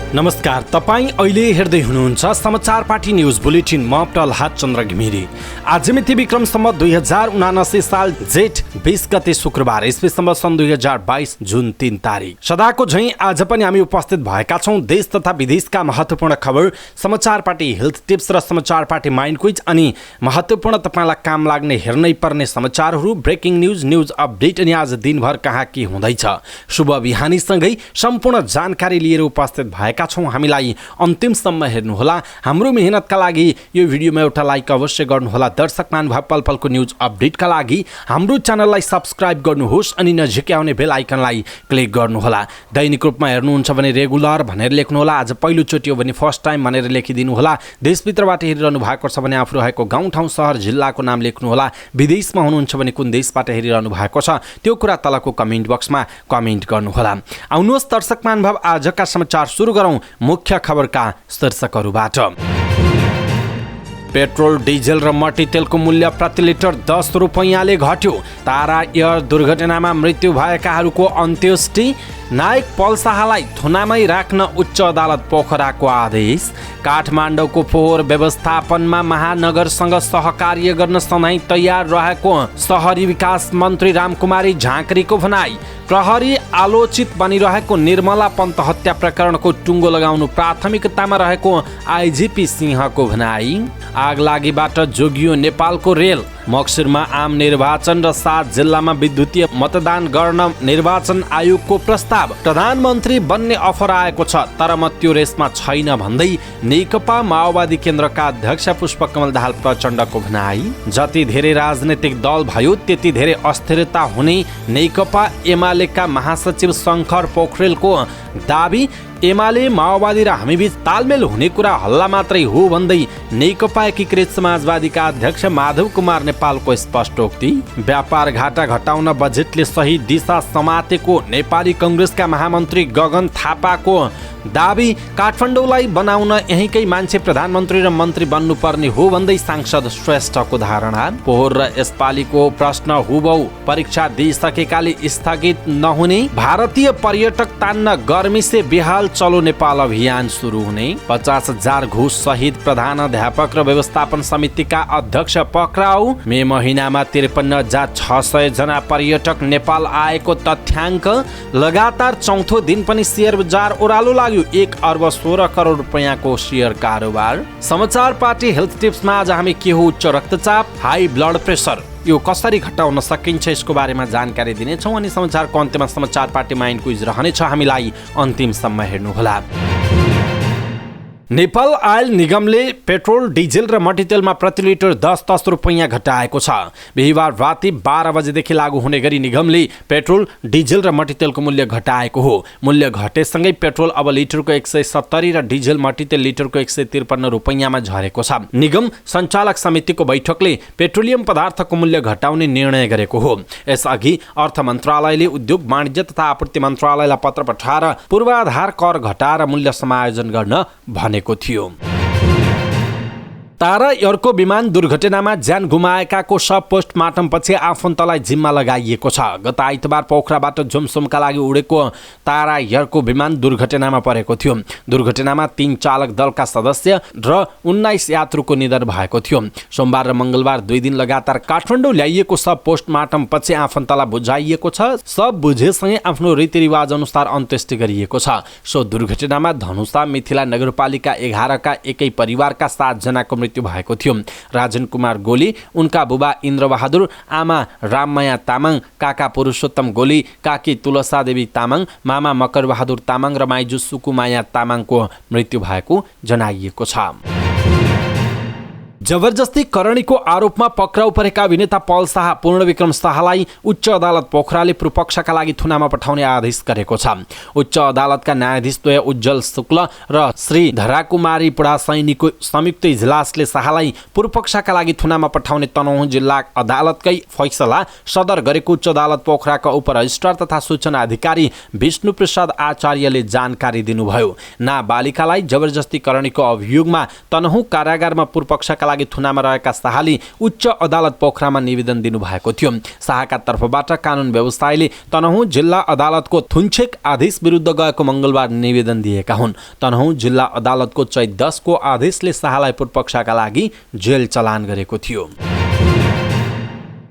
नमस्कार, तपाईँ अहिले हेर्दै हुनुहुन्छ समाचार पार्टी न्युज बुलेटिन। म प्रहलाद चन्द्र घिमिरे। आज मिति विक्रम सम्वत 2079 साल जेठ 20 गते शुक्रबार, ईस्वी सम्वत सन् 2022 जुन 3 तारिक। सदाको झैं आज पनि हामी उपस्थित भएका छौं देश तथा विदेशका महत्त्वपूर्ण खबर, समाचार पार्टी हेल्थ टिप्स र समाचार पार्टी माइन्ड क्विज अनि महत्त्वपूर्ण तपाईलाई काम लाग्ने हेर्नै पर्ने समाचारहरू, ब्रेकिङ न्युज, न्युज अपडेट अनि आज दिनभर कहाँ के हुँदैछ, शुभ बिहानीसँगै सम्पूर्ण जानकारी लिएर उपस्थित भएका छौं। हामीलाई अन्तिमसम्म हेर्नुहोला। हाम्रो मेहनतका लागि यो भिडियोमा एउटा लाइक अवश्य गर्नुहोला। दर्शक महानुभाव, पल पलको न्युज अपडेटका लागि हाम्रो च्यानललाई सब्स्क्राइब गर्नुहोस् अनि नजिकै आउने बेल आइकनलाई क्लिक गर्नुहोला। दैनिक रूपमा हेर्नुहुन्छ भने रेगुलर भनेर लेख्नुहोला। आज पहिलोचोटि हो भने फर्स्ट टाइम भनेर लेखिदिनुहोला। देशभित्रबाट हेरिरहनु भएको छ भने आफू रहेको गाउँठाउँ सहर जिल्लाको नाम लेख्नुहोला। विदेशमा हुनुहुन्छ भने कुन देशबाट हेरिरहनु भएको छ त्यो कुरा तलको कमेन्ट बक्समा कमेन्ट गर्नुहोला। आउनुहोस् दर्शक महानुभाव, आजका समाचार सुरु गरौँ मुख्य खबरका शीर्षकहरूबाट। पेट्रोल, डिजेल र मट्टीतेलको मूल्य प्रति लिटर 10 रुपैयाँले घट्यो। तारा एयर दुर्घटनामा मृत्यु भएकाहरूको अन्त्येष्टि। नायक पल शाहलाई थुनामै राख्न उच्च अदालत पोखराको आदेश। काठमाडौँको फोहोर व्यवस्थापनमा महानगरसँग सहकार्य गर्न सधैँ तयार रहेको शहरी विकास मन्त्री रामकुमारी झाँक्रीको भनाई। प्रहरी आलोचित बनिरहेको निर्मला पन्त हत्या प्रकरणको टुङ्गो लगाउनु प्राथमिकतामा रहेको आइजिपी सिंहको भनाई। आगलागीबाट जोगियो नेपालको रेल। मक्सिरमा आम निर्वाचन र 7 जिल्लामा विद्युतीय मतदान गर्न निर्वाचन आयोगको प्रस्ताव। प्रधानमन्त्री बन्ने अफर आएको छ तर म त्यो रेसमा छैन भन्दै नेकपा माओवादी केन्द्रका अध्यक्ष पुष्पकमल दाहाल प्रचण्डको भनाई। जति धेरै राजनैतिक दल भयो त्यति धेरै अस्थिरता हुने नेकपा एमालेका महासचिव शङ्कर पोखरेलको दाबी। एमाले माओवादी र हामीबीच तालमेल हुने कुरा हल्ला मात्रै हो भन्दै नेकपा एकीकृत समाजवादीका अध्यक्ष माधव कुमार नेपालको स्पष्टोक्ति। व्यापार घाटा घटाउन बजेटले सही दिशा समातेको नेपाली कङ्ग्रेसका महामन्त्री गगन थापाको दाबी। काठमाडौँलाई बनाउन यहीँकै मान्छे प्रधानमन्त्री र मन्त्री बन्नुपर्ने हो भन्दै सांसद श्रेष्ठको धारणा। पोहोर र यसपालिको प्रश्न हुबहु परीक्षा दिइसकेकाले स्थगित नहुने। भारतीय पर्यटक तान्न गर्मी से बेहाल चलो नेपाल अभियान सुरु हुने। 50,000 घुस सहित प्रधानाध्यापक र व्यवस्थापन समितिका अध्यक्ष पक्राउ। मे महिनामा 53,600 जना पर्यटक नेपाल आएको तथ्याङ्क। लगातार चौथो दिन पनि शेयर बजार ओह्रालो लाग्यो। 1 अर्ब 16 करोड रुपैयाँको शेयर कारोबार। समाचार पार्टी हेल्थ टिप्समा आज हामी के हो उच्च रक्तचाप, हाई ब्लड प्रेसर यो कसरी घटाउन सकिन्छ यसको बारेमा जानकारी दिनेछौँ अनि समाचारको अन्त्यमा समाचार पार्टी माइन्ड क्विज रहनेछ। हामीलाई अन्तिमसम्म हेर्नुहोला। नेपाल आयल निगमले पेट्रोल, डिजेल र मट्टीतेलमा प्रति लिटर 10 रुपैयाँ घटाएको छ। बिहिबार राति 12 बजेदेखि लागू हुने गरी निगमले पेट्रोल, डिजेल र मट्टीतेलको मूल्य घटाएको हो। मूल्य घटेसँगै पेट्रोल अब लिटरको 170 र डिजेल मट्टीतेल लिटरको 153 रुपैयाँमा झरेको छ। निगम सञ्चालक समितिको बैठकले पेट्रोलियम पदार्थको मूल्य घटाउने निर्णय गरेको हो। यसअघि अर्थ मन्त्रालयले उद्योग वाणिज्य तथा आपूर्ति मन्त्रालयलाई पत्र पठाएर पूर्वाधार कर घटाएर मूल्य समायोजन गर्न भने थियो। तारा एयरको विमान दुर्घटनामा ज्यान गुमाएकाको शव पोस्टमार्टम पछि आफन्तलाई जिम्मा लगाइएको छ। गत आइतबार पोखराबाट जोमसोमका लागि उडेको तारा एयरको विमान दुर्घटनामा परेको थियो। दुर्घटनामा 3 चालक दलका सदस्य र 19 यात्रुको निधन भएको थियो। सोमबार र मंगलबार 2 दिन लगातार काठमाडौँ ल्याइएको शव पोस्टमार्टम पछि आफन्तलाई बुझाइएको छ। शव बुझेसँगै आफ्नो रीतिरिवाज अनुसार अन्त्येष्टि गरिएको छ। सो दुर्घटनामा धनुषा मिथिला नगरपालिका 11 का एकै परिवारका 7 जनाको मृत्यु भएको थियो। राजन कुमार गोली, उनका बुबा इन्द्रबहादुर, आमा राममाया तामाङ, काका पुरुषोत्तम गोली, काकी तुलसा देवी तामाङ, मामा मकरबहादुर तामाङ र माइजू सुकुमाया तामाङको मृत्यु भएको जनाइएको छ। जबरजस्ती करणीको आरोपमा पक्राउ परेका अभिनेता पल शाह, पूर्णविक्रम शाहलाई उच्च अदालत पोखराले पूर्वपक्षका लागि थुनामा पठाउने आदेश गरेको छ। उच्च अदालतका न्यायाधीश द्वय उज्जवल शुक्ल र श्री धराकुमारी पुडासैनीको संयुक्त इजलासले शाहलाई पूर्वपक्षका लागि थुनामा पठाउने तनहुँ जिल्ला अदालतकै फैसला सदर गरेको उच्च अदालत पोखराका उपरजिस्ट्रार तथा सूचना अधिकारी विष्णु प्रसाद आचार्यले जानकारी दिनुभयो। नाबालिकालाई जबरजस्ती करणीको अभियोगमा तनहुँ कारागारमा पूर्वपक्षका लागि थुनामा रहेका शाहले उच्च अदालत पोखरामा निवेदन दिनुभएको थियो। शाहका तर्फबाट कानुन व्यवसायीले तनहुँ जिल्ला अदालतको थुन्छेक आदेश विरुद्ध गएको मङ्गलबार निवेदन दिएका हुन्। तनहुँ जिल्ला अदालतको चैत 10 को आदेशले शाहलाई पूर्वपक्षका लागि जेल चलान गरेको थियो।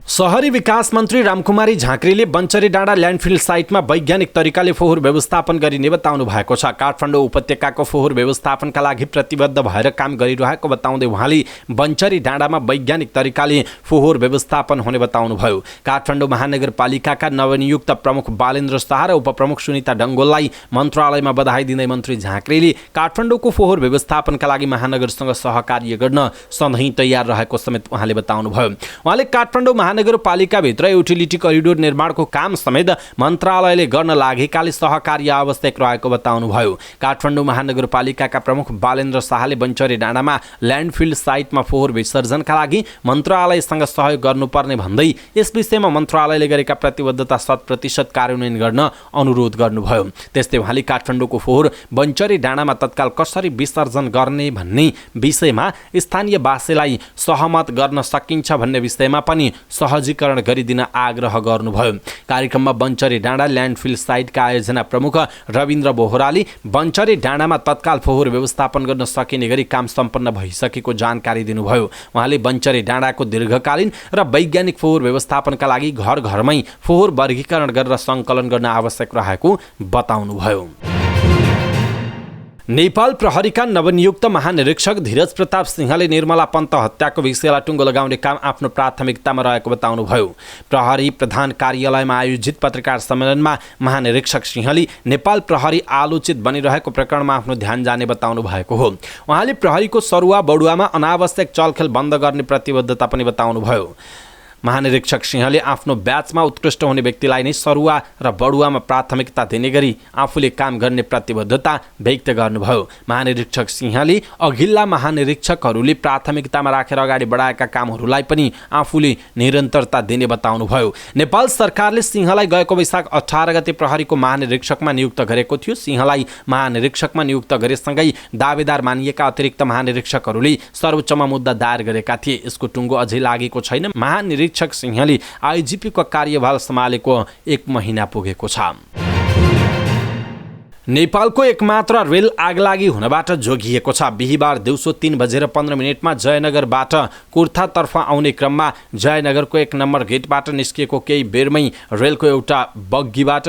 शहरी विकास मन्त्री रामकुमारी झाँक्रीले बन्चरी डाँडा ल्यान्डफिल साइटमा वैज्ञानिक तरिकाले फोहोर व्यवस्थापन गरिने बताउनु भएको छ। काठमाडौँ उपत्यकाको फोहोर व्यवस्थापनका लागि प्रतिबद्ध भएर काम गरिरहेको बताउँदै उहाँले बन्चरी डाँडामा वैज्ञानिक तरिकाले फोहोर व्यवस्थापन हुने बताउनुभयो। काठमाडौँ महानगरपालिकाका नवनियुक्त प्रमुख बालेन्द्र शाह र उपप्रमुख सुनिता डङ्गोललाई मन्त्रालयमा बधाई दिँदै मन्त्री झाँक्रीले काठमाडौँको फोहोर व्यवस्थापनका लागि महानगरसँग सहकार्य गर्न सधैँ तयार रहेको समेत उहाँले बताउनुभयो। उहाँले काठमाडौँ नगरपालिकाभित्र युटिलिटी करिडोर निर्माणको काम समेत मन्त्रालयले गर्न लागेकाले सहकार्य आवश्यक रहेको बताउनुभयो। काठमाडौँ महानगरपालिकाका प्रमुख बालेन्द्र शाहले बन्चरी डाँडामा ल्यान्डफिल साइटमा फोहोर विसर्जनका लागि मन्त्रालयसँग सहयोग गर्नुपर्ने भन्दै यस विषयमा मन्त्रालयले गरेका प्रतिबद्धता 100% कार्यान्वयन गर्न अनुरोध गर्नुभयो। त्यस्तै उहाँले काठमाडौँको फोहोर बन्चरी डाँडामा तत्काल कसरी विसर्जन गर्ने भन्ने विषयमा स्थानीयवासीलाई सहमत गर्न सकिन्छ भन्ने विषयमा पनि सहजीकरण गरिदिन आग्रह गर्नुभयो। कार्यक्रममा बन्चरी डाँडा ल्यान्डफिल साइटका आयोजना प्रमुख रविन्द्र बोहराले बन्चरी डाँडामा तत्काल फोहोर व्यवस्थापन गर्न सकिने गरी काम सम्पन्न भइसकेको जानकारी दिनुभयो। उहाँले बन्चरी डाँडाको दीर्घकालीन र वैज्ञानिक फोहोर व्यवस्थापनका लागि घर घरमै फोहोर वर्गीकरण गरेर सङ्कलन गर्न आवश्यक रहेको बताउनुभयो। नेपाल प्रहरीका नवनियुक्त महानिरीक्षक धीरज प्रताप सिंहले निर्मला पन्त हत्याको विषयलाई टुङ्गो लगाउने काम आफ्नो प्राथमिकतामा रहेको बताउनुभयो। प्रहरी प्रधान कार्यालयमा आयोजित पत्रकार सम्मेलनमा महानिरीक्षक सिंहले नेपाल प्रहरी आलोचित बनिरहेको प्रकरणमा आफ्नो ध्यान जाने बताउनु भएको हो। उहाँले प्रहरीको सरुवा बडुवामा अनावश्यक चलखेल बन्द गर्ने प्रतिबद्धता पनि बताउनुभयो। महानिरीक्षक सिंहले आफ्नो ब्याचमा उत्कृष्ट हुने व्यक्तिलाई नै सरुवा र बडुवामा प्राथमिकता दिने गरी आफूले काम गर्ने प्रतिबद्धता व्यक्त गर्नुभयो। महानिरीक्षक सिंहले अघिल्ला महानिरीक्षकहरूले प्राथमिकतामा राखेर अगाडि बढाएका कामहरूलाई पनि आफूले निरन्तरता दिने बताउनुभयो। नेपाल सरकारले सिंहलाई गएको वैशाख 18 गते प्रहरीको महानिरीक्षकमा नियुक्त गरेको थियो। सिंहलाई महानिरीक्षकमा नियुक्त गरेसँगै दावेदार मानिएका अतिरिक्त महानिरीक्षकहरूले सर्वोच्चमा मुद्दा दायर गरेका थिए। यसको टुङ्गो अझै लागेको छैन। महानिरीक्षक सिंहले आइजिपीको कार्यभार सम्हालेको 1 महिना पुगेको छ। नेपालको एकमात्र रेल आगलागी हुनबाट जोगिएको छ। बिहीबार दिउँसो 3:15 जयनगरबाट कुर्थातर्फ आउने क्रममा जयनगरको 1 नम्बर गेटबाट निस्किएको केही बेरमै रेलको एउटा बग्गीबाट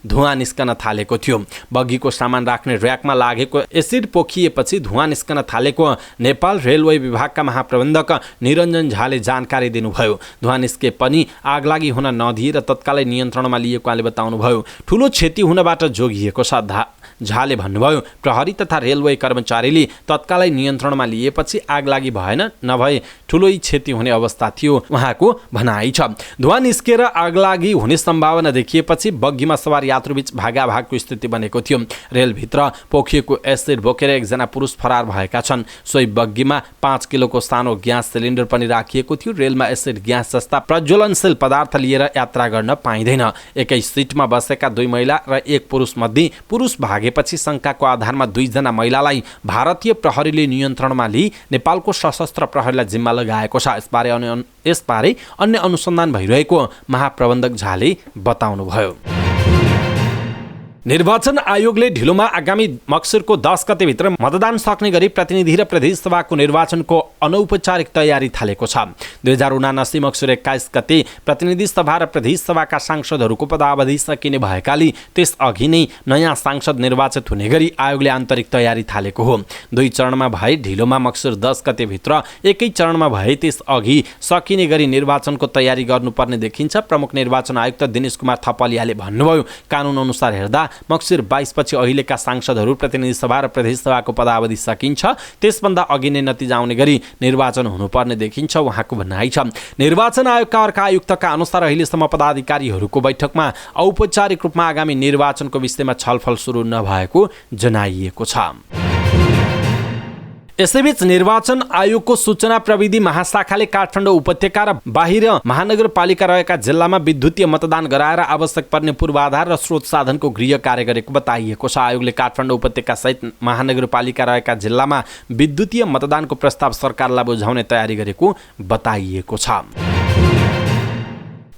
धुवाँ निस्कन थालेको थियो। बग्गीको सामान राख्ने र्याकमा लागेको एसिड पोखिएपछि धुवाँ निस्कन थालेको नेपाल रेलवे विभागका महाप्रबन्धक निरञ्जन झाले जानकारी दिनुभयो। धुवाँ निस्के पनि आगलागी हुन नदिएर तत्कालै नियन्त्रणमा लिएको उहाँले बताउनुभयो। ठुलो क्षति हुनबाट जोगिएको छ। झाले भन्नुभयो, प्रहरी तथा रेलवे कर्मचारीले तत्कालै नियन्त्रणमा लिएपछि आगलागी भएन, नभए ठुलै क्षति हुने अवस्था थियो उहाँको भनाइ छ। धुवाँ निस्केर आगलागी हुने सम्भावना देखिएपछि बग्गीमा सवार यात्रुबीच भागाभागको स्थिति बनेको थियो। रेलभित्र पोखिएको एसिड बोकेर एकजना पुरुष फरार भएका छन्। सोही बग्गीमा 5 किलोको सानो ग्यास सिलिन्डर पनि राखिएको थियो। रेलमा एसिड ग्यास जस्ता प्रज्वलनशील पदार्थ लिएर यात्रा गर्न पाइँदैन। एकै सिटमा बसेका 2 महिला र 1 पुरुष मध्ये पुरुष भागेपछि शङ्काको आधारमा 2 जना महिलालाई भारतीय प्रहरीले नियन्त्रणमा लिई नेपालको सशस्त्र प्रहरीलाई जिम्मा लगाएको छ। यसबारे अन्य अनुसन्धान भइरहेको महाप्रबन्धक झाले बताउनुभयो। निर्वाचन आयोगले ढिलोमा आगामी मक्सिरको 10 गतेभित्र मतदान सक्ने गरी प्रतिनिधि र प्रदेश सभाको निर्वाचनको अनौपचारिक तयारी थालेको छ। 2079 मक्सिर 21 गते प्रतिनिधि सभा र प्रदेश सभाका सांसदहरूको पदावधि सकिने भएकाले त्यसअघि नै नयाँ सांसद निर्वाचित हुने गरी आयोगले आन्तरिक तयारी थालेको हो। 2 चरणमा भए ढिलोमा मक्सिर 10 गतेभित्र, एकै चरणमा भए त्यसअघि सकिने गरी निर्वाचनको तयारी गर्नुपर्ने देखिन्छ। प्रमुख निर्वाचन आयुक्त दिनेश कुमार थपलियाले भन्नुभयो, कानुन अनुसार हेर्दा मक्सिर 22 पछि अहिलेका सांसदहरू प्रतिनिधि सभा र प्रदेश सभाको पदावधि सकिन्छ। त्यसभन्दा अघि नै नतिजा आउने गरी निर्वाचन हुनुपर्ने देखिन्छ उहाँको भनाइ छ। निर्वाचन आयोगका अर्का आयुक्तका अनुसार अहिलेसम्म पदाधिकारीहरूको बैठकमा औपचारिक रूपमा आगामी निर्वाचनको विषयमा छलफल सुरु नभएको जनाइएको छ। यसैबीच निर्वाचन आयोगको सूचना प्रविधि महाशाखाले काठमाडौँ उपत्यका र बाहिर महानगरपालिका रहेका जिल्लामा विद्युतीय मतदान गराएर आवश्यक पर्ने पूर्वाधार र स्रोत साधनको गृह कार्य गरेको बताइएको छ। आयोगले काठमाडौँ उपत्यका सहित महानगरपालिका रहेका जिल्लामा विद्युतीय मतदानको प्रस्ताव सरकारलाई बुझाउने तयारी गरेको बताइएको छ।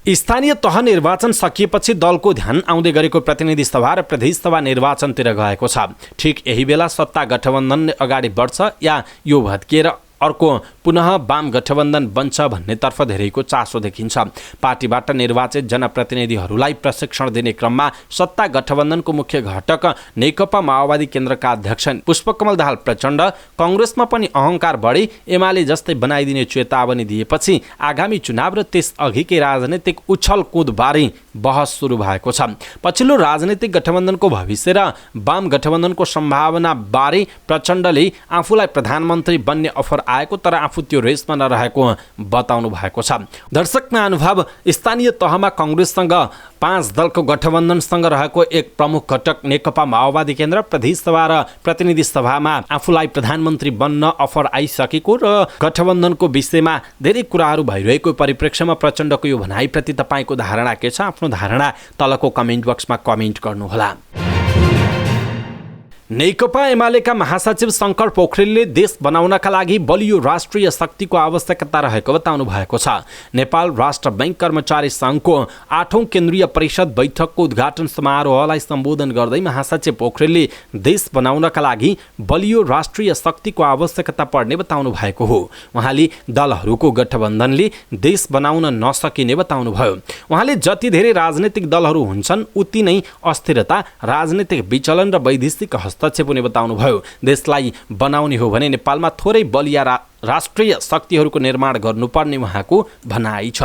स्थानीय तह निर्वाचन सकिएपछि दलको ध्यान आउँदै गरेको प्रतिनिधि सभा र प्रदेश सभा निर्वाचनतिर गएको छ। ठिक यही बेला सत्ता गठबन्धनले अगाडि बढ्छ या यो भत्किएर अर्को पुनः वाम गठबन्धन बन्छ भन्नेतर्फ धेरैको चासो देखिन्छ। पार्टीबाट निर्वाचित जनप्रतिनिधिहरूलाई प्रशिक्षण दिने क्रममा सत्ता गठबन्धनको मुख्य घटक नेकपा माओवादी केन्द्रका अध्यक्ष पुष्पकमल दाहाल प्रचण्ड कङ्ग्रेसमा पनि अहङ्कार बढी एमाले जस्तै बनाइदिने चेतावनी दिएपछि आगामी चुनाव र त्यसअघिकै राजनैतिक उछलकुदबारे बहस सुरु भएको छ। पछिल्लो राजनैतिक गठबन्धनको भविष्य र वाम गठबन्धनको सम्भावनाबारे प्रचण्डले आफूलाई प्रधानमन्त्री बन्ने अफर आएको तर आफू त्यो रेसमा नरहेको बताउनु भएको छ। दर्शक महानुभाव, स्थानीय तहमा कङ्ग्रेससँग 5 दलको गठबन्धनसँग रहेको एक प्रमुख घटक नेकपा माओवादी केन्द्र प्रदेश सभा र प्रतिनिधि सभामा आफूलाई प्रधानमन्त्री बन्न अफर आइसकेको र गठबन्धनको विषयमा धेरै कुराहरू भइरहेको परिप्रेक्ष्यमा प्रचण्डको यो भनाइप्रति तपाईँको धारणा के छ? आफ्नो धारणा तलको कमेन्ट बक्समा कमेन्ट गर्नुहोला। नेकपा एमालेका महासचिव शङ्कर पोखरेलले देश बनाउनका लागि बलियो राष्ट्रिय शक्तिको आवश्यकता रहेको बताउनु भएको छ। नेपाल राष्ट्र बैंक कर्मचारी सङ्घको 8औं केन्द्रीय परिषद बैठकको उद्घाटन समारोहलाई सम्बोधन गर्दै महासचिव पोखरेलले देश बनाउनका लागि बलियो राष्ट्रिय शक्तिको आवश्यकता पर्ने बताउनु भएको हो। उहाँले दलहरूको गठबन्धनले देश बनाउन नसकिने बताउनुभयो। उहाँले जति धेरै राजनैतिक दलहरू हुन्छन् उति नै अस्थिरता, राजनैतिक विचलन र वैदेशिक हस्तक्षेप हुने बताउनुभयो। देशलाई बनाउने हो भने नेपालमा थोरै बलिया राष्ट्रिय शक्तिहरूको निर्माण गर्नुपर्ने उहाँको भनाइ छ।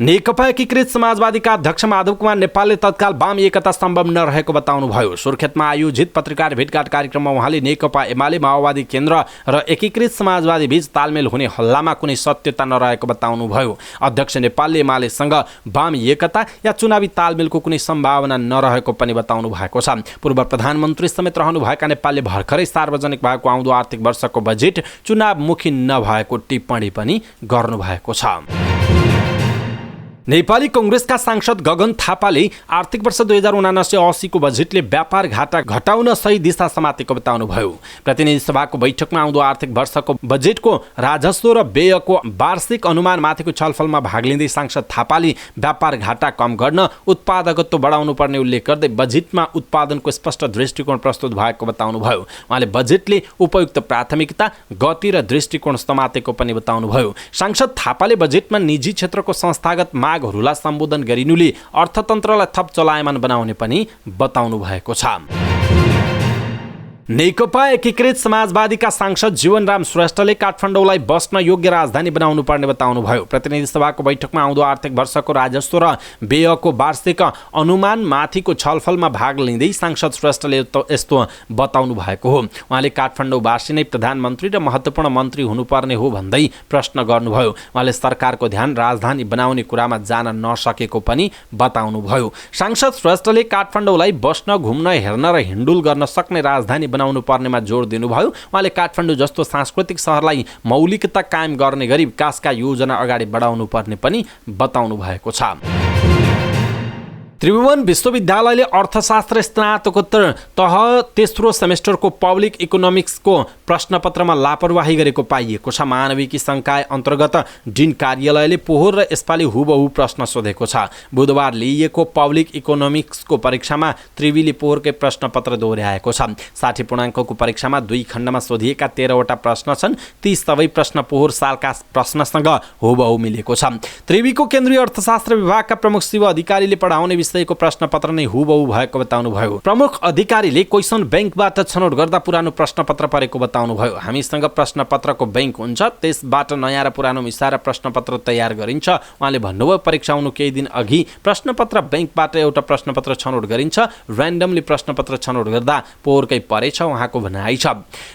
नेकपा एकीकृत समाजवादीका अध्यक्ष माधव कुमार नेपालले तत्काल वाम एकता सम्भव नरहेको बताउनुभयो। सुर्खेतमा आयोजित पत्रकार भेटघाट कार्यक्रममा उहाँले नेकपा एमाले माओवादी केन्द्र र एकीकृत समाजवादी बीच तालमेल हुने हल्लामा कुनै सत्यता नरहेको बताउनुभयो। अध्यक्ष नेपालले एमालेसँग वाम एकता या चुनावी तालमेलको कुनै सम्भावना नरहेको पनि बताउनु भएको छ। पूर्व प्रधानमन्त्री समेत रहनुभएका नेपालले भर्खरै सार्वजनिक भएको आउँदो आर्थिक वर्षको बजेट चुनावमुखी नभएको टिप्पणी पनि गर्नुभएको छ। नेपाली कङ्ग्रेसका सांसद गगन थापाले आर्थिक वर्ष 2079-80 को बजेटले व्यापार घाटा घटाउन सही दिशा समातेको बताउनुभयो। प्रतिनिधि सभाको बैठकमा आउँदो आर्थिक वर्षको बजेटको राजस्व र व्ययको वार्षिक अनुमानमाथिको छलफलमा भाग लिँदै सांसद थापाले व्यापार घाटा कम गर्न उत्पादकत्व बढाउनु पर्ने उल्लेख गर्दै बजेटमा उत्पादनको स्पष्ट दृष्टिकोण प्रस्तुत भएको बताउनुभयो। उहाँले बजेटले उपयुक्त प्राथमिकता, गति र दृष्टिकोण समातेको पनि बताउनुभयो। सांसद थापाले बजेटमा निजी क्षेत्रको संस्थागत मागहरूलाई सम्बोधन गरिनुले अर्थतन्त्रलाई थप चलायमान बनाउने पनि बताउनु भएको छ। नेकपा एकीकृत समाजवादीका सांसद जीवनराम श्रेष्ठले काठमाडौँलाई बस्न योग्य राजधानी बनाउनु पर्ने बताउनुभयो। प्रतिनिधि सभाको बैठकमा आउँदो आर्थिक वर्षको राजस्व र व्ययको वार्षिक अनुमानमाथिको छलफलमा भाग लिँदै सांसद श्रेष्ठले यस्तो बताउनु भएको हो। उहाँले काठमाडौँवासी नै प्रधानमन्त्री र महत्त्वपूर्ण मन्त्री हुनुपर्ने हो भन्दै प्रश्न गर्नुभयो। उहाँले सरकारको ध्यान राजधानी बनाउने कुरामा जान नसकेको पनि बताउनुभयो। सांसद श्रेष्ठले काठमाडौँलाई बस्न, घुम्न, हेर्न र हिँडुल गर्न सक्ने राजधानी बनाउनु पर्नेमा जोड दिनुभयो। उहाँले काठमाडौँ जस्तो सांस्कृतिक सहरलाई मौलिकता कायम गर्ने गरी विकासका योजना अगाडि बढाउनु पर्ने पनि बताउनु भएको छ। त्रिभुवन विश्वविद्यालयले अर्थशास्त्र स्नातकोत्तर तह तेस्रो सेमेस्टरको पब्लिक इकोनोमिक्सको प्रश्नपत्रमा लापरवाही गरेको पाइएको छ। मानविकी संकाय अन्तर्गत डिन कार्यालयले पोहोर र यसपालि हुबहु प्रश्न सोधेको छ। बुधबार लिइएको पब्लिक इकोनोमिक्सको परीक्षामा त्रिवीले पोहोरकै प्रश्नपत्र दोहोर्याएको छ। 60 पूर्णाङ्कको परीक्षामा 2 खण्डमा सोधिएका 13वटा प्रश्न छन्। ती सबै प्रश्न पोहोर सालका प्रश्नसँग हुबहु मिलेको छ। त्रिवीको केन्द्रीय अर्थशास्त्र विभागका प्रमुख शिव अधिकारीले पढाउने विषयको प्रश्नपत्र नै हुबहु भएको बताउनुभयो। प्रमुख अधिकारीले क्वेसन बैंकबाट छनौट गर्दा पुरानो प्रश्नपत्र परेको बताउनुभयो। हामीसँग प्रश्नपत्रको बैंक हुन्छ, त्यसबाट नयाँ र पुरानो मिसाएर प्रश्नपत्र तयार गरिन्छ। उहाँले भन्नुभयो परीक्षा हुनु केही दिन अघि प्रश्नपत्र बैंकबाट एउटा प्रश्नपत्र छनौट गरिन्छ। र्यान्डमली प्रश्नपत्र छनौट गर्दा पोहोरकै परेछ उहाँको भनाइ छ।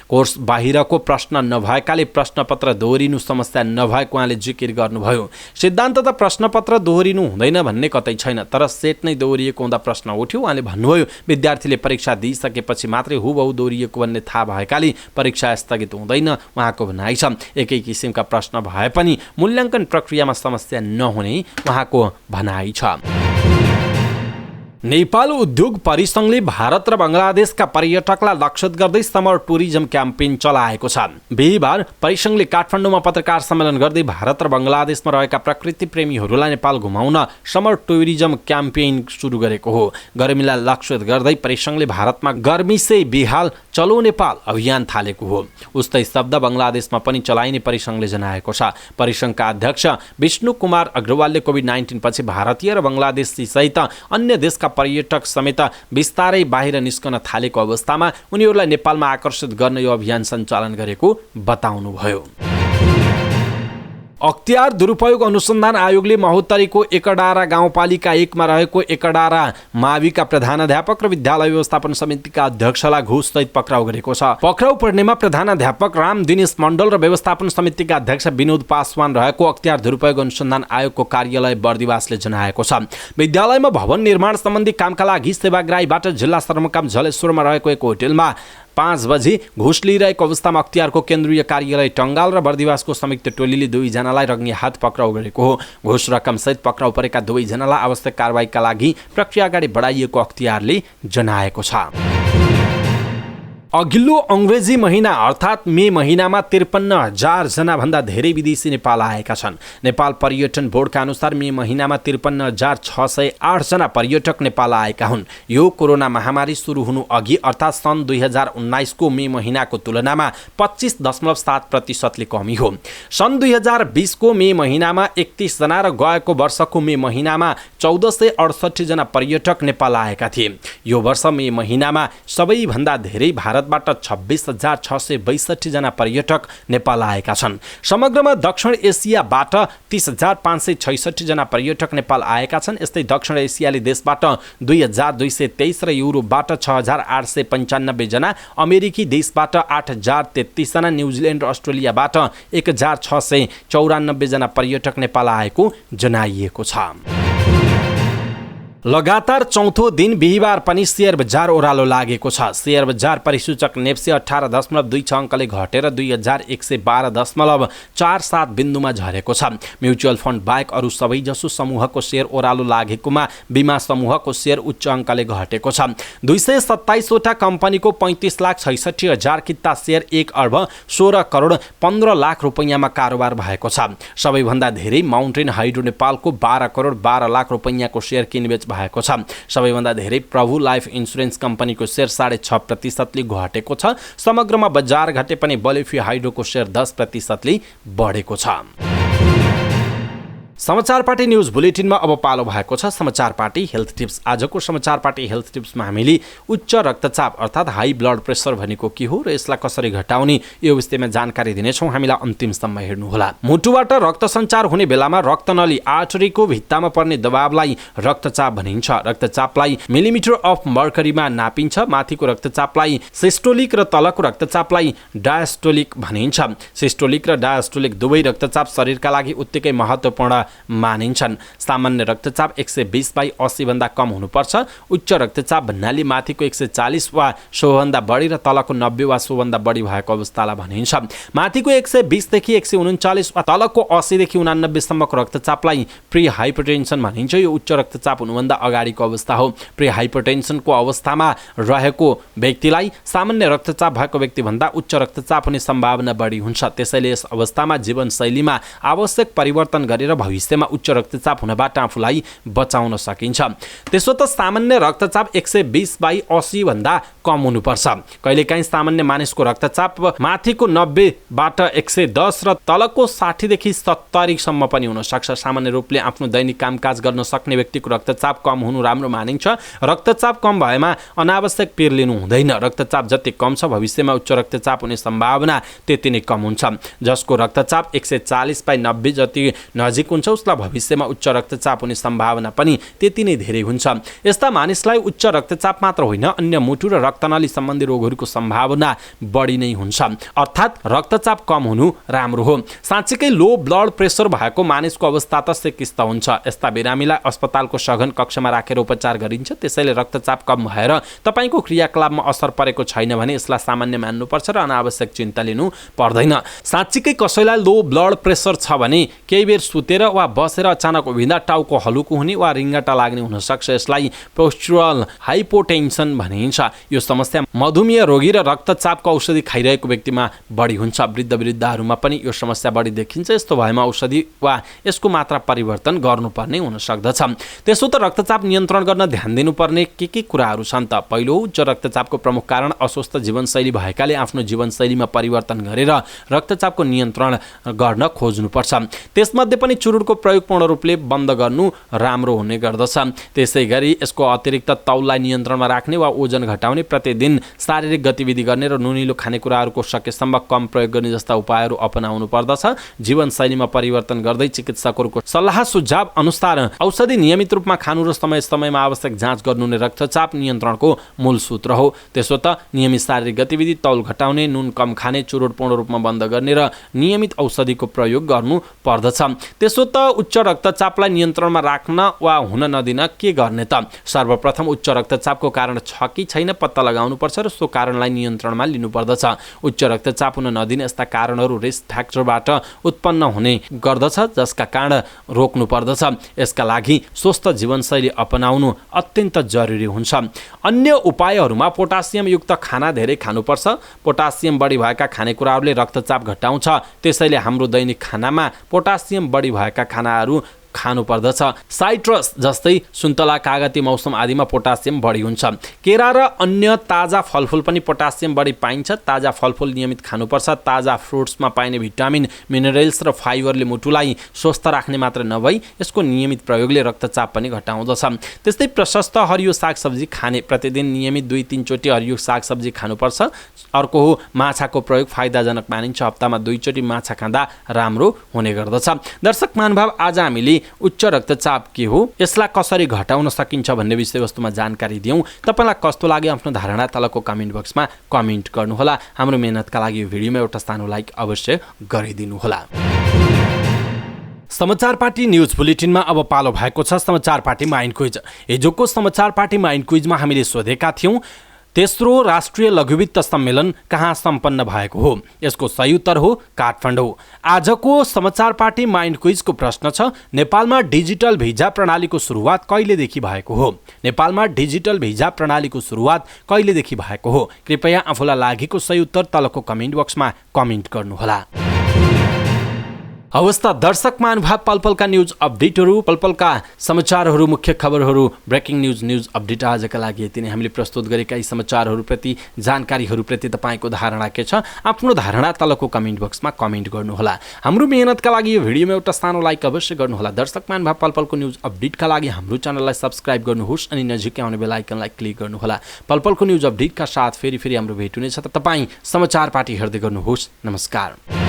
कोर्स बाहिरको प्रश्न नभएकाले प्रश्नपत्र दोहोरिनु समस्या नभएको उहाँले जिकिर गर्नुभयो। सिद्धान्त त प्रश्नपत्र दोहोरिनु हुँदैन भन्ने कतै छैन, तर सेट समेत नै दोहोरिएको हुँदा प्रश्न उठ्यो। उहाँले भन्नुभयो विद्यार्थीले परीक्षा दिइसकेपछि मात्रै हुबहु दोहोरिएको भन्ने थाहा भएकाले परीक्षा स्थगित हुँदैन उहाँको भनाइ छ। एकै किसिमका प्रश्न भए पनि मूल्याङ्कन प्रक्रियामा समस्या नहुने उहाँको भनाइ छ। नेपाल उद्योग परिसङ्घले भारत र बङ्गलादेशका पर्यटकलाई लक्षित गर्दै समर टुरिज्म क्याम्पेन चलाएको छ। बिहिबार परिसङ्घले काठमाडौँमा पत्रकार सम्मेलन गर्दै भारत र बङ्गलादेशमा रहेका प्रकृति प्रेमीहरूलाई नेपाल घुमाउन समर टुरिज्म क्याम्पेन सुरु गरेको हो। गर्मीलाई लक्षित गर्दै परिसङ्घले भारतमा गर्मी से बेहाल चलो नेपाल अभियान थालेको हो। उस्तै शब्द बङ्गलादेशमा पनि चलाइने परिसङ्घले जनाएको छ। परिसङ्घका अध्यक्ष विष्णु कुमार अग्रवालले कोभिड-19 पछि भारतीय र बङ्गलादेशी सहित अन्य देशका पर्यटक समेत बिस्तारै बाहिर निस्कन थालेको अवस्थामा उनीहरूलाई नेपालमा आकर्षित गर्न यो अभियान सञ्चालन गरेको बताउनुभयो। अख्तियार दुरुपयोग अनुसन्धान आयोगले महोत्तरीको एकडारा गाउँपालिका 1 मा रहेको एकडारा माविका प्रधानाध्यापक र विद्यालय व्यवस्थापन समितिका अध्यक्षलाई घुससहित पक्राउ गरेको छ। पक्राउ पर्नेमा प्रधानाध्यापक राम दिनेश मण्डल र व्यवस्थापन समितिका अध्यक्ष विनोद पासवान रहेको अख्तियार दुरुपयोग अनुसन्धान आयोगको कार्यालय बर्दिवासले जनाएको छ। विद्यालयमा भवन निर्माण सम्बन्धी कामका लागि सेवाग्राहीबाट जिल्ला सदरमुकाम जलेश्वरमा रहेको एक होटेलमा 5 बजी घुस लिइरहेको अवस्थामा अख्तियारको केन्द्रीय कार्यालय टङ्गाल र बर्दिवासको संयुक्त टोलीले 2 जनालाई रङ्गी हात पक्राउ गरेको हो। घुस रकमसहित पक्राउ परेका 2 जनालाई आवश्यक कारबाहीका लागि प्रक्रिया अगाडि बढाइएको अख्तियारले जनाएको छ। अघिल्लो अङ्ग्रेजी महिना अर्थात् मे महिनामा 53,000 जनाभन्दा धेरै विदेशी नेपाल आएका छन्। नेपाल पर्यटन बोर्डका अनुसार मे महिनामा 53,608 जना पर्यटक नेपाल आएका हुन्। यो कोरोना महामारी सुरु हुनु अघि अर्थात् सन् 2019 को मे महिनाको तुलनामा 25.7% कमी हो। सन् 2020 को मे महिनामा 31 जना र गएको वर्षको मे महिनामा 1468 जना पर्यटक नेपाल आएका थिए। यो वर्ष मे महिनामा सबैभन्दा धेरै भारतबाट 26,662 जना पर्यटक नेपाल आएका छन्। समग्रमा दक्षिण एसियाबाट 30,566 जना पर्यटक नेपाल आएका छन्। यस्तै दक्षिण एसियाली देशबाट 2,223 र युरोपबाट 6,895 जना, अमेरिकी देशबाट 8,033 जना, न्युजिल्यान्ड र अस्ट्रेलियाबाट 1,694 जना पर्यटक नेपाल आएको जनाइएको छ। लगातार चौथो दिन बिहिबार पनि शेयर बजार ओह्रालो लागेको छ। शेयर बजार परिसूचक नेप्से 18.26 अङ्कले घटेर 2112.47 बिन्दुमा झरेको छ। म्युचुअल फन्ड बाहेक अरू सबैजसो समूहको शेयर ओह्रालो लागेकोमा बिमा समूहको शेयर उच्च अङ्कले घटेको छ। 227 वटा कम्पनीको 35,66,000 किता शेयर 1 अर्ब 16 करोड 15 लाख रुपैयाँमा कारोबार भएको छ। सबैभन्दा धेरै माउन्टेन हाइड्रो नेपालको 12 करोड 12 लाख रुपैयाँको शेयर किनबेच भएको छ। सबैभन्दा धेरै प्रभु लाइफ इन्सुरेन्स कम्पनीको शेयर 6.5% ले घटेको छ। समग्रमा बजार घटे पनि बलिफी हाइड्रोको शेयर 10% बढेको छ। समाचार पार्टी न्यूज बुलेटिनमा अब पालो भएको छ समाचार पार्टी हेल्थ टिप्स। आजको समाचार पार्टी हेल्थ टिप्समा हामीले उच्च रक्तचाप अर्थात् हाई ब्लड प्रेसर भनेको के हो र यसलाई कसरी घटाउने यो विषयमा जानकारी दिनेछौँ। हामीलाई अन्तिमसम्म हेर्नुहोला। मुटुबाट रक्त सञ्चार हुने बेलामा रक्तनली आर्टरीको भित्तामा पर्ने दबावलाई रक्तचाप भनिन्छ। रक्तचापलाई मिलिमिटर अफ मर्करीमा नापिन्छ। माथिको रक्तचापलाई सिस्टोलिक र तलको रक्तचापलाई डायस्टोलिक भनिन्छ। सिस्टोलिक र डायस्टोलिक दुवै रक्तचाप शरीरका लागि उत्तिकै महत्त्वपूर्ण मानिन्छन्। सामान्य रक्तचाप 120/80 भन्दा कम हुनुपर्छ। उच्च रक्तचाप भन्नाले माथिको 140 वा सोभन्दा बढी र तलको 90 वा सोभन्दा बढी भएको अवस्थालाई भनिन्छ। माथिको 120 देखि 139 वा तलको 80 देखि 89 सम्मको रक्तचापलाई प्री हाइपरटेन्सन भनिन्छ। यो उच्च रक्तचाप हुनुभन्दा अगाडिको अवस्था हो। प्री हाइपरटेन्सनको अवस्थामा रहेको व्यक्तिलाई सामान्य रक्तचाप भएको व्यक्तिभन्दा उच्च रक्तचाप हुने सम्भावना बढी हुन्छ। त्यसैले यस अवस्थामा जीवनशैलीमा आवश्यक परिवर्तन गरेर भविष्यमा उच्च रक्तचाप हुनबाट आफूलाई बचाउन सकिन्छ। त्यसो त सामान्य रक्तचाप 120/80 भन्दा कम हुनुपर्छ। कहिलेकाहीँ सामान्य मानिसको रक्तचाप माथिको 90बाट 110 र तलको 60 देखि 70 सम्म पनि हुन सक्छ। सामान्य रूपले आफ्नो दैनिक कामकाज गर्न सक्ने व्यक्तिको रक्तचाप कम हुनु राम्रो मानिन्छ। रक्तचाप कम भएमा अनावश्यक पिर लिनु हुँदैन। रक्तचाप जति कम छ भविष्यमा उच्च रक्तचाप हुने सम्भावना त्यति नै कम हुन्छ। जसको रक्तचाप 140/90 जति नजिक हुन्छ उसलाई भविष्यमा उच्च रक्तचाप हुने सम्भावना पनि त्यति नै धेरै हुन्छ। यस्ता मानिसलाई उच्च रक्तचाप मात्र होइन, अन्य मुटु र रक्तनली सम्बन्धी रोगहरूको सम्भावना बढी नै हुन्छ। अर्थात् रक्तचाप कम हुनु राम्रो हो। साँच्चीकै लो ब्लड प्रेसर भएको मानिसको अवस्था त सेकिस्त हुन्छ। यस्ता बिरामीलाई अस्पतालको सघन कक्षमा राखेर उपचार गरिन्छ। त्यसैले रक्तचाप कम भएर तपाईँको क्रियाकलापमा असर परेको छैन भने यसलाई सामान्य मान्नुपर्छ र अनावश्यक चिन्ता लिनु पर्दैन। साँच्चीकै कसैलाई लो ब्लड प्रेसर छ भने केही बेर सुतेर वा बसेर अचानक उभिँदा टाउको हलुको हुने वा रिङ्गटा लाग्ने हुनसक्छ। यसलाई पोस्चुरल हाइपोटेन्सन भनिन्छ। यो समस्या मधुमेह रोगी र रक्तचापको औषधि खाइरहेको व्यक्तिमा बढी हुन्छ। वृद्धहरूमा पनि यो समस्या बढी देखिन्छ। यस्तो भएमा औषधि वा यसको मात्रा परिवर्तन गर्नुपर्ने हुन सक्दछ। त्यसो त रक्तचाप नियन्त्रण गर्न ध्यान दिनुपर्ने के कुराहरू छन् त? पहिलो, उच्च रक्तचापको प्रमुख कारण अस्वस्थ जीवनशैली भएकाले आफ्नो जीवनशैलीमा परिवर्तन गरेर रक्तचापको नियन्त्रण गर्न खोज्नुपर्छ। त्यसमध्ये पनि चुरुटको प्रयोग पूर्ण रूपले बन्द गर्नु राम्रो हुने गर्दछ। त्यसै गरी यसको अतिरिक्त तौललाई नियन्त्रणमा राख्ने वा ओजन घटाउने, प्रतिदिन शारीरिक गतिविधि गर्ने र नुनिलो खानेकुराहरूको सकेसम्म कम प्रयोग गर्ने जस्ता उपायहरू अपनाउनु पर्दछ। जीवनशैलीमा परिवर्तन गर्दै चिकित्सकहरूको सल्लाह सुझाव अनुसार औषधि नियमित रूपमा खानु र समय समयमा आवश्यक जाँच गर्नु नै रक्तचाप नियन्त्रणको मूल सूत्र हो। त्यसो त नियमित शारीरिक गतिविधि, तौल घटाउने, नुन कम खाने, चुरोट पूर्ण रूपमा बन्द गर्ने र नियमित औषधिको प्रयोग गर्नु पर्दछ। त्यसो त उच्च रक्तचापलाई नियन्त्रणमा राख्न वा हुन नदिन के गर्ने त? सर्वप्रथम उच्च रक्तचापको कारण छ कि छैन पत्ता लगाउनुपर्छ र सो कारणलाई नियन्त्रणमा लिनुपर्दछ। उच्च रक्तचाप हुन नदिने यस्ता कारणहरू रिस्क फ्याक्टरबाट उत्पन्न हुने गर्दछ, जसका कारण रोक्नु पर्दछ। यसका लागि स्वस्थ जीवनशैली अपनाउनु अत्यन्त जरुरी हुन्छ। अन्य उपायहरूमा पोटासियमयुक्त खाना धेरै खानुपर्छ। पोटासियम बढी भएका खानेकुराहरूले रक्तचाप घटाउँछ। त्यसैले हाम्रो दैनिक खानामा पोटासियम बढी भएका खानाहरू खानु पर्दछ। साइट्रस जस्तै सुन्तला, कागती मौसम आदिमा पोटासियम बढी हुन्छ। केरा र अन्य ताजा फलफुल पनि पोटासियम बढी पाइन्छ। ताजा फलफुल नियमित खानुपर्छ। ताजा फ्रुट्समा पाइने भिटामिन, मिनरल्स र फाइबरले मुटुलाई स्वस्थ राख्ने मात्र नभई यसको नियमित प्रयोगले रक्तचाप पनि घटाउँदछ। त्यस्तै प्रशस्त हरियो सागसब्जी खाने, प्रतिदिन नियमित 2-3 चोटि हरियो सागसब्जी खानुपर्छ। अर्को हो माछाको प्रयोग फाइदाजनक मानिन्छ। हप्तामा 2 चोटि माछा खाँदा राम्रो हुने गर्दछ। दर्शक महानुभाव, आज हामीले उच्च रक्तचाप के हो, यसलाई कसरी घटाउन सकिन्छ भन्ने विषयवस्तुमा जानकारी दियौँ। तपाईँलाई कस्तो लाग्यो आफ्नो धारणा तलको कमेन्ट बक्समा कमेन्ट गर्नुहोला। हाम्रो मेहनतका लागि यो भिडियोमा एउटा सानो लाइक अवश्य गरिदिनुहोला। समाचार पार्टी न्युज बुलेटिनमा अब पालो भएको छ समाचार पार्टी माइन्ड क्विज। हिजोको समाचार पार्टी माइन्ड क्विजमा हामीले सोधेका थियौँ, तेस्रो राष्ट्रिय लघुवित्त सम्मेलन कहाँ सम्पन्न भएको हो? यसको सही उत्तर हो काठमाडौँ। आजको समाचार पार्टी माइन्ड क्विजको प्रश्न छ, नेपालमा डिजिटल भिजा प्रणालीको सुरुवात कहिलेदेखि भएको हो? नेपालमा डिजिटल भिजा प्रणालीको सुरुवात कहिलेदेखि भएको हो? कृपया आफूलाई लागेको सही उत्तर तलको कमेन्ट बक्समा कमेन्ट गर्नुहोला। अवस्था दर्शक महानुभाव, पलपलका न्युज अपडेटहरू, पलपलका समाचारहरू, मुख्य खबरहरू, ब्रेकिङ न्युज अपडेट आजका लागि यति नै। हामीले प्रस्तुत गरेका यी समाचारहरूप्रति, जानकारीहरूप्रति तपाईँको धारणा के छ? आफ्नो धारणा तलको कमेन्ट बक्समा कमेन्ट गर्नुहोला। हाम्रो मेहनतका लागि यो भिडियोमा एउटा सानो लाइक अवश्य गर्नुहोला। दर्शक महानुभाव, पलपलको न्युज अपडेटका लागि हाम्रो च्यानललाई सब्सक्राइब गर्नुहोस् अनि नजिकै आउने बेल आइकनलाई क्लिक गर्नुहोला। पलपलको न्युज अपडेटका साथ फेरि हाम्रो भेट हुनेछ। तपाईँ समाचार पार्टी हेर्दै गर्नुहोस्। नमस्कार।